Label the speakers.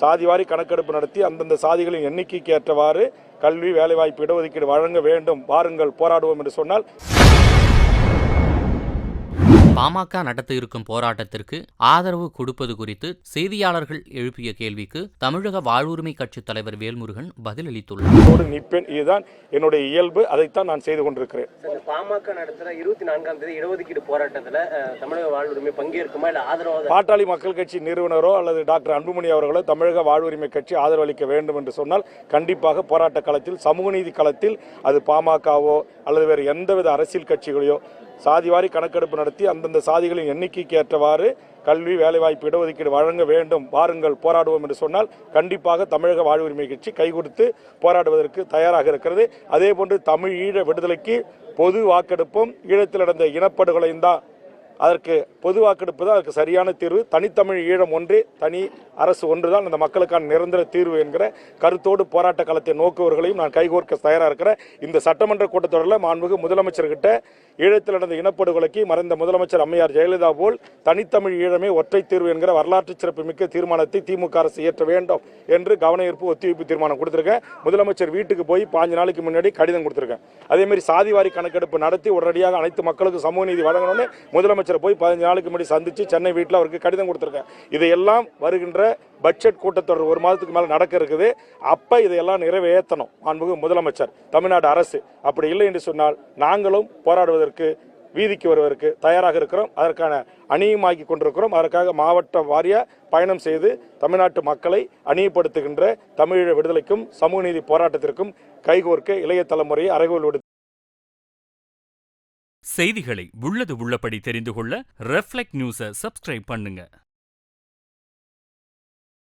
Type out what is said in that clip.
Speaker 1: சாதிவாரி கணக்கெடுப்பு நடத்தி அந்தந்த சாதிகளின் எண்ணிக்கைக்கு ஏற்றவாறு கல்வி, வேலைவாய்ப்பு, இடஒதுக்கீடு வழங்க வேண்டும், வாருங்கள் போராடுவோம் என்று சொன்னால்
Speaker 2: பாமக நடத்த இருக்கும் போராட்டத்திற்கு ஆதரவு கொடுப்பது குறித்து செய்தியாளர்கள் எழுப்பிய கேள்விக்கு தமிழக வாழ்வுரிமை கட்சித் தலைவர் வேல்முருகன் பதிலளித்துள்ளார்.
Speaker 1: இதுதான் என்னுடைய இயல்பு, அதைத்தான் நான் செய்து கொண்டிருக்கிறேன்.
Speaker 3: பாமக நடத்துற 24ஆம் தேதி இடஒதுக்கீடு போராட்டத்தில் தமிழக வாழ்வுரிமை பங்கேற்குமா இல்ல ஆதரவு?
Speaker 1: பாட்டாளி மக்கள் கட்சி நிறுவனரோ அல்லது டாக்டர் அன்புமணி அவர்களோ தமிழக வாழ்வுரிமை கட்சி ஆதரவு அளிக்க வேண்டும் என்று சொன்னால் கண்டிப்பாக போராட்ட களத்தில், சமூக நீதி களத்தில் அது பாமகவோ அல்லது வேறு எந்தவித அரசியல் கட்சிகளையோ சாதிவாரி கணக்கெடுப்பு நடத்தி அந்தந்த சாதிகளின் எண்ணிக்கைக்கு ஏற்றவாறு கல்வி, வேலைவாய்ப்பு, இடஒதுக்கீடு வழங்க வேண்டும், வாருங்கள் போராடுவோம் என்று சொன்னால் கண்டிப்பாக தமிழக வாழ்வுரிமை கட்சி கைகொடுத்து போராடுவதற்கு தயாராக இருக்கிறது. அதே போன்று தமிழ் ஈழ விடுதலைக்கு பொது வாக்கெடுப்பும், ஈழத்தில் நடந்த இனப்படுகொலையும் தான் அதற்கு பொது வாக்கெடுப்பு தான் அதற்கு சரியான தீர்வு. தனித்தமிழ் ஈழம் ஒன்றே, தனி அரசு ஒன்றுதான் அந்த மக்களுக்கான நிரந்தர தீர்வு என்கிற கருத்தோடு போராட்ட களத்தை நோக்குவர்களையும் நான் கைகோர்க்க தயாராக இருக்கிறேன். இந்த சட்டமன்ற கூட்டத்தொடரில் மாண்புமிகு முதலமைச்சர்கிட்ட ஈழத்தில் நடந்த இனப்படுகொலைக்கு மறைந்த முதலமைச்சர் அம்மையார் ஜெயலலிதா போல் தனித்தமிழ் ஈழமே ஒற்றை தீர்வு என்கிற வரலாற்று சிறப்புமிக்க தீர்மானத்தை திமுக அரசு இயற்ற வேண்டும் என்று கவன ஈர்ப்பு ஒத்திவைப்பு தீர்மானம் கொடுத்திருக்கேன். முதலமைச்சர் வீட்டுக்கு போய் 5 நாளைக்கு முன்னாடி கடிதம் கொடுத்திருக்கேன். அதேமாதிரி சாதிவாரி கணக்கெடுப்பு நடத்தி உடனடியாக அனைத்து மக்களுக்கும் சமூக நீதி வழங்கணும்னு முதலமைச்சர் போய் 15 நாளுக்கு முன்னாடி சந்திச்சு சென்னை வீட்டில் அவருக்கு கடிதம் கொடுத்திருக்கேன். இதையெல்லாம் வருகின்ற பட்ஜெட் கூட்டத்தொடர் 1 மாதத்துக்கு மேல நடக்க இருக்குது. அப்ப இதையெல்லாம் நிறைவேற்றணும் மாண்புமிகு முதலமைச்சர், தமிழ்நாடு அரசு. அப்படி இல்லை என்று சொன்னால் நாங்களும் போராடுவதற்கு, வீதிக்கு வருவதற்கு தயாராக இருக்கிறோம். அதற்கான அணியுமாக்கி கொண்டிருக்கிறோம். அதற்காக மாவட்ட வாரிய பயணம் செய்து தமிழ்நாட்டு மக்களை அணியப்படுத்துகின்ற தமிழீழ விடுதலைக்கும் சமூக நீதி போராட்டத்திற்கும் கைகோர்க்க இளைய தலைமுறையை அறைகோல் விடுத்து
Speaker 4: செய்திகளை உள்ளது உள்ளபடி தெரிந்து கொள்ள ரெஃப்ளெக்ட் நியூஸை சப்ஸ்கிரைப் பண்ணுங்க.